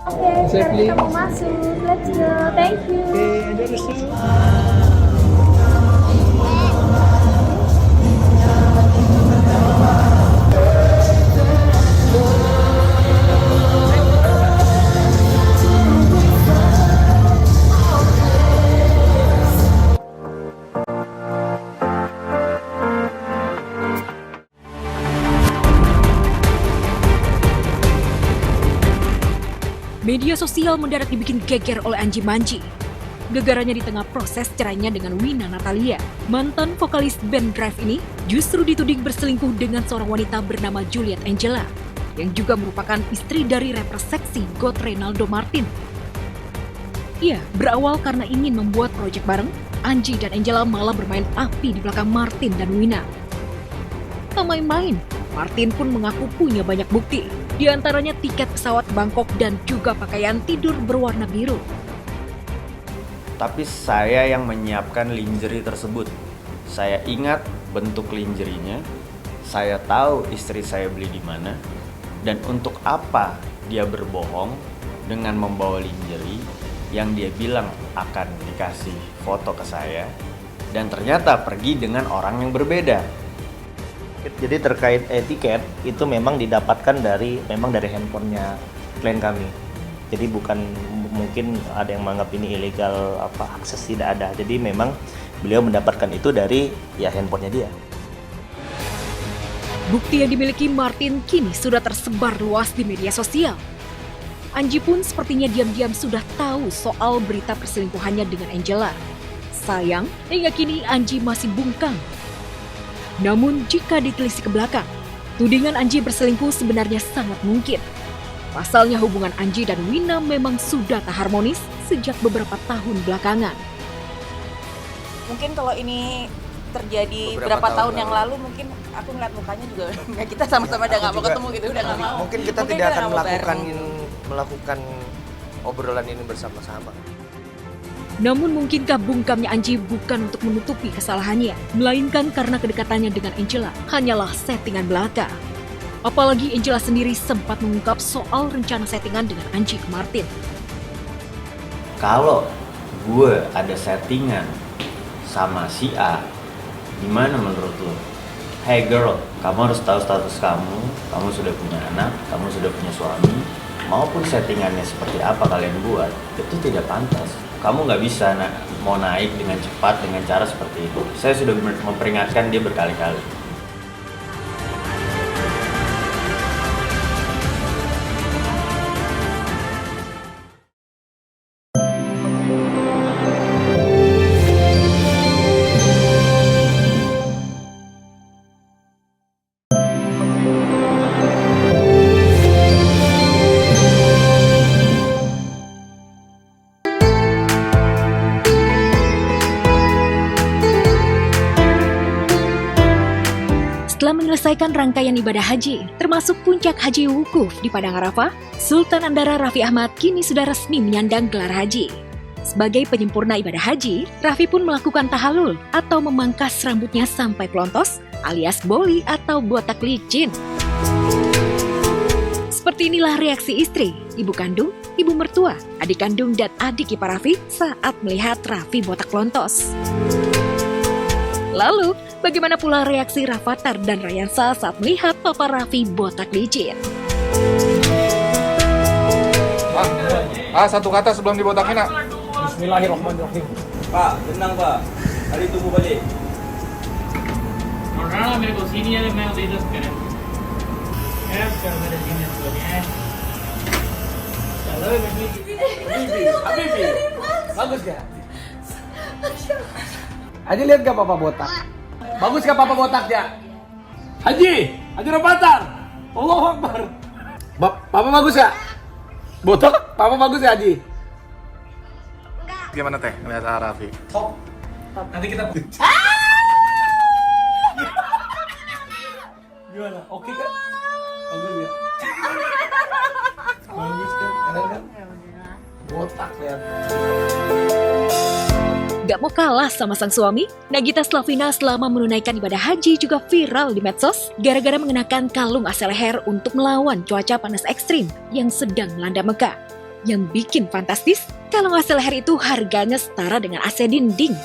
Oke, sekarang kita mau masuk. Let's go. Thank you. Enjoy the show. Media sosial mendadak dibikin geger oleh Anji Manji. Gegarannya di tengah proses cerainya dengan Wina Natalia. Mantan vokalis band Drive ini justru dituding berselingkuh dengan seorang wanita bernama Juliet Angela, yang juga merupakan istri dari rapper seksi God Reynaldo Martin. Iya, berawal karena ingin membuat proyek bareng, Anji dan Angela malah bermain api di belakang Martin dan Wina. Tak main-main, Martin pun mengaku punya banyak bukti, di antaranya tiket pesawat Bangkok dan juga pakaian tidur berwarna biru. Tapi saya yang menyiapkan lingerie tersebut. Saya ingat bentuk lingerie-nya, saya tahu istri saya beli di mana, dan untuk apa dia berbohong dengan membawa lingerie yang dia bilang akan dikasih foto ke saya, dan ternyata pergi dengan orang yang berbeda. Jadi terkait tiket itu memang didapatkan dari handphonenya klien kami. Jadi bukan mungkin ada yang menganggap ini ilegal akses, tidak ada. Jadi memang beliau mendapatkan itu dari handphonenya dia. Bukti yang dimiliki Martin kini sudah tersebar luas di media sosial. Anji pun sepertinya diam-diam sudah tahu soal berita perselingkuhannya dengan Angela. Sayang, hingga kini Anji masih bungkam. Namun jika ditelisik ke belakang, tudingan Anji berselingkuh sebenarnya sangat mungkin. Pasalnya hubungan Anji dan Wina memang sudah tak harmonis sejak beberapa tahun belakangan. Mungkin kalau ini terjadi beberapa tahun yang lalu, mungkin aku ngeliat mukanya juga kita sama-sama udah nggak mau ketemu gitu, udah nggak mau. Mungkin kita tidak akan melakukan obrolan ini bersama-sama. Namun mungkinkah bungkamnya Anji bukan untuk menutupi kesalahannya, melainkan karena kedekatannya dengan Angela hanyalah settingan belaka. Apalagi Angela sendiri sempat mengungkap soal rencana settingan dengan Anji ke Martin. Kalau gue ada settingan sama si A, gimana menurut lo? Hey girl, kamu harus tahu status kamu sudah punya anak, kamu sudah punya suami, maupun settingannya seperti apa kalian buat, itu tidak pantas. Kamu nggak bisa mau naik dengan cepat dengan cara seperti itu. Saya sudah memperingatkan dia berkali-kali. Setelah menyelesaikan rangkaian ibadah haji, termasuk puncak haji wukuf di Padang Arafah, Sultan Andara Raffi Ahmad kini sudah resmi menyandang gelar haji. Sebagai penyempurna ibadah haji, Raffi pun melakukan tahalul atau memangkas rambutnya sampai pelontos, alias boli atau botak licin. Seperti inilah reaksi istri, ibu kandung, ibu mertua, adik kandung, dan adik ipar Raffi saat melihat Raffi botak pelontos. Lalu, bagaimana pula reaksi Rafathar dan Rayansa saat melihat papa Raffi botak licin? Satu kata sebelum dibotakin, nak. Bismillahirrahmanirrahim. Pak, tenang Pak. Hari tunggu balik. Rana मेरे को सीनियर है मैं उसे इज्जत करें हेल्प कर मेरे सीनियर को है चलो Habibi. Bagus gak? Haji lihat gak papa botak? Bagus gak papa botaknya? Haji Rafathar. Allahu Akbar. Papa bagus gak? Botak? Papa bagus ya Haji? Gimana teh ngeliat Raffi? Top. Nanti kita gimana? Oke kan? Bagus ya? Bagus kan? Keren kan? Botak lihat. Gak mau kalah sama sang suami, Nagita Slavina selama menunaikan ibadah haji juga viral di medsos gara-gara mengenakan kalung asal leher untuk melawan cuaca panas ekstrim yang sedang melanda Mekah. Yang bikin fantastis, kalung AC leher itu harganya setara dengan AC dinding.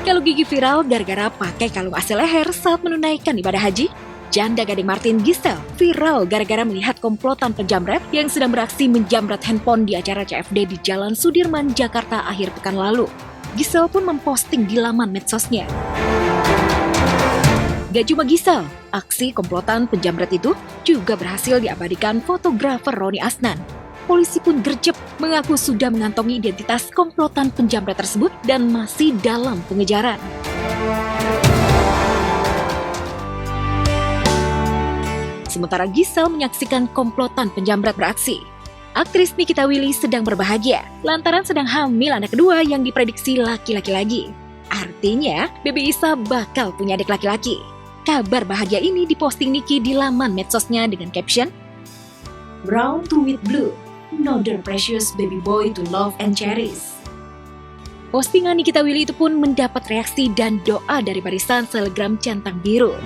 Kalau Gigi viral gara-gara pakai kalung AC leher saat menunaikan ibadah haji, janda Gading Martin Giselle viral gara-gara melihat komplotan penjamret yang sedang beraksi menjamret handphone di acara CFD di Jalan Sudirman, Jakarta akhir pekan lalu. Giselle pun memposting di laman medsosnya. Gak cuma Giselle, aksi komplotan penjamret itu juga berhasil diabadikan fotografer Roni Asnan. Polisi pun gercep mengaku sudah mengantongi identitas komplotan penjamret tersebut dan masih dalam pengejaran. Sementara Giselle menyaksikan komplotan penjamret beraksi, aktris Nikita Willy sedang berbahagia lantaran sedang hamil anak kedua yang diprediksi laki-laki lagi. Artinya, Baby Isa bakal punya adik laki-laki. Kabar bahagia ini diposting Niki di laman medsosnya dengan caption, "Brown to with blue, another precious baby boy to love and cherish." Postingan Nikita Willy itu pun mendapat reaksi dan doa dari barisan selegram centang biru.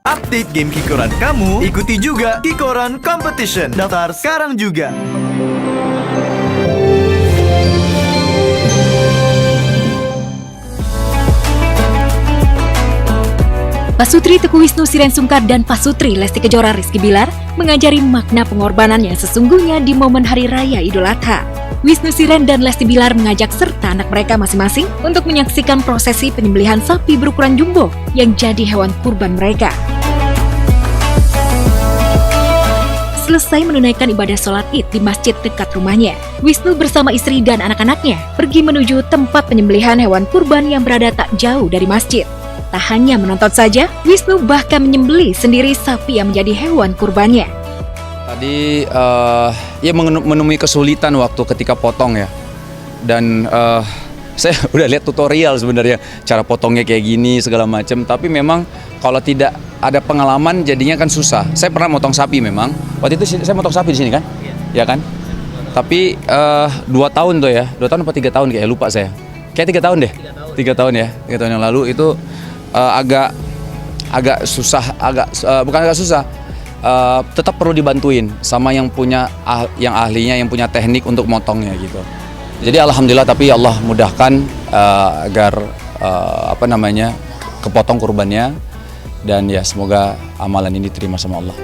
Update game Kikoran kamu, ikuti juga Kikoran Competition. Daftar sekarang juga. Pasutri Teguh Wisnu Sirensungkar dan Pasutri Lesti Kejora Rizky Bilar mengajari makna pengorbanan yang sesungguhnya di momen Hari Raya Idul Adha. Wisnu Siren dan Lesti Bilar mengajak serta anak mereka masing-masing untuk menyaksikan prosesi penyembelihan sapi berukuran jumbo yang jadi hewan kurban mereka. Selesai menunaikan ibadah sholat Id di masjid dekat rumahnya, Wisnu bersama istri dan anak-anaknya pergi menuju tempat penyembelihan hewan kurban yang berada tak jauh dari masjid. Tak hanya menonton saja, Wisnu bahkan menyembelih sendiri sapi yang menjadi hewan kurbannya. Tadi ya menemui kesulitan waktu ketika potong ya, dan saya udah lihat tutorial sebenarnya cara potongnya kayak gini segala macam. Tapi memang kalau tidak ada pengalaman jadinya kan susah. Saya pernah motong sapi memang. Waktu itu saya motong sapi di sini kan, ya kan. Tapi 2 tahun tuh ya, 2 tahun apa 3 tahun kayak lupa saya. Kayak 3 tahun deh, 3 tahun ya, 3 tahun yang lalu itu agak susah, bukan agak susah. Tetap perlu dibantuin sama yang punya yang ahlinya, yang punya teknik untuk motongnya gitu. Jadi alhamdulillah, tapi Allah mudahkan agar kepotong kurbannya, dan ya semoga amalan ini diterima sama Allah.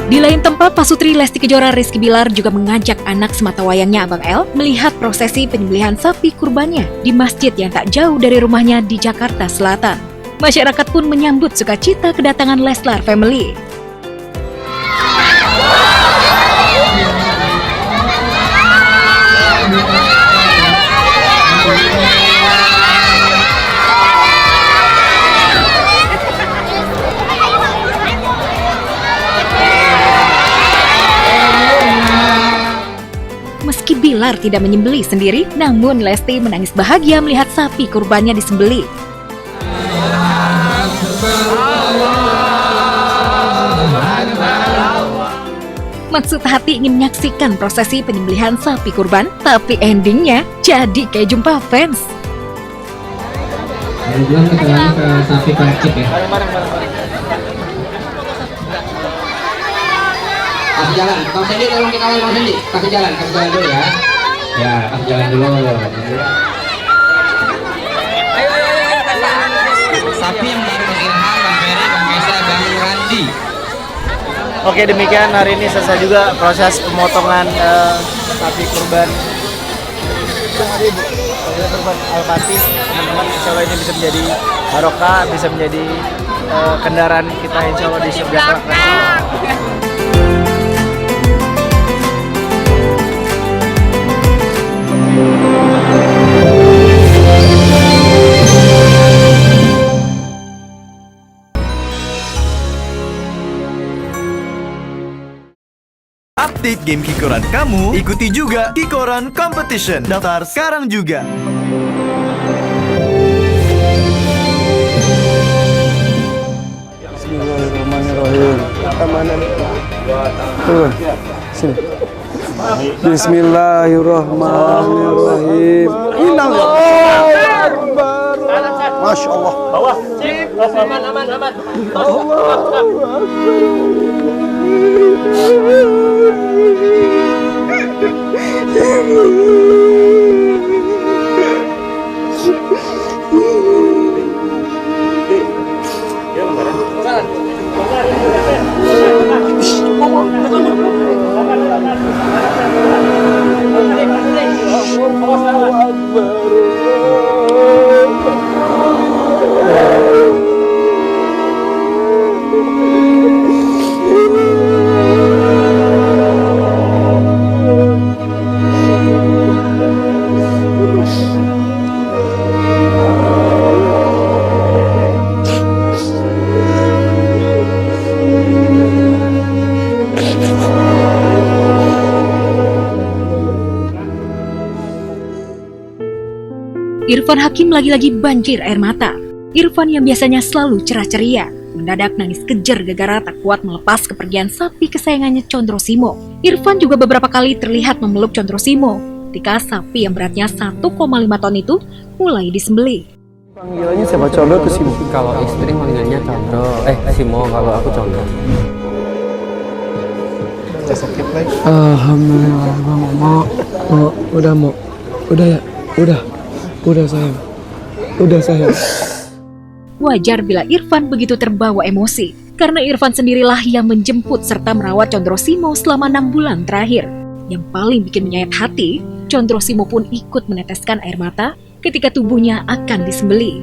Di lain tempat, Pasutri Lesti Kejora Rizky Bilar juga mengajak anak sematawayangnya Abang El melihat prosesi penyembelihan sapi kurbannya di masjid yang tak jauh dari rumahnya di Jakarta Selatan. Masyarakat pun menyambut sukacita kedatangan Leslar Family. Meski Bilar tidak menyembelih sendiri, namun Lesti menangis bahagia melihat sapi kurbannya disembelih. Maksud hati ingin menyaksikan prosesi penyembelihan sapi kurban, tapi endingnya jadi kayak jumpa fans. Kebetulan kita lagi ke sapi percik ya. Kasih jalan, Bang Sandy tolong dikawal Bang Sandy. Kasih jalan dulu ya. Ya, kasih jalan dulu. Sapi yang baru Bang Ilham, Bang Ferry, Bang Mesa, Bang Randi. Oke, demikian hari ini selesai juga proses pemotongan sapi kurban. Kurban Al-Fatih, teman-teman, insya Allah ini bisa menjadi barokah, bisa menjadi kendaraan kita insya Allah di surga kelak nanti. Update game Kikoran kamu, ikuti juga Kikoran Competition. Daftar sekarang juga. Bismillahirrahmanirrahim. keamanan. Sini. Bismillahirrahmanirrahim. Hilang. Masya Allah. Bawah. Sip. Aman. Irfan Hakim lagi-lagi banjir air mata. Irfan yang biasanya selalu cerah ceria, mendadak nangis kejer gara-gara tak kuat melepas kepergian sapi kesayangannya Condro Simo. Irfan juga beberapa kali terlihat memeluk Condro Simo ketika sapi yang beratnya 1,5 ton itu mulai disembelih. Panggilannya siapa? Condro atau Simo? Kalau istri manggilnya Condro, Simo kalau aku Condro. Sakit lagi. Alhamdulillah, mau. Udah sayang. Wajar bila Irfan begitu terbawa emosi, karena Irfan sendirilah yang menjemput serta merawat Condro Simo selama 6 bulan terakhir. Yang paling bikin menyayat hati, Condro Simo pun ikut meneteskan air mata ketika tubuhnya akan disembelih.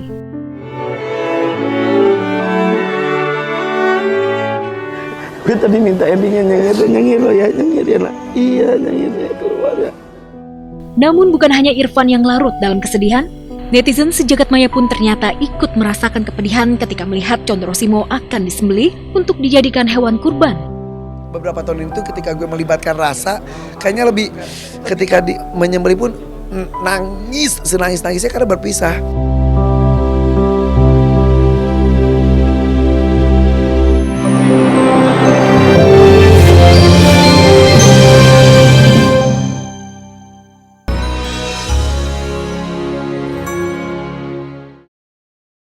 Gue tadi minta endingnya nyengir ya. Iya, nyengir keluar ya. Namun bukan hanya Irfan yang larut dalam kesedihan, netizen sejagat maya pun ternyata ikut merasakan kepedihan ketika melihat Condro Simo akan disembelih untuk dijadikan hewan kurban. Beberapa tahun itu ketika gue melibatkan rasa, kayaknya lebih ketika menyembelih pun nangis, senangis-nangisnya karena berpisah.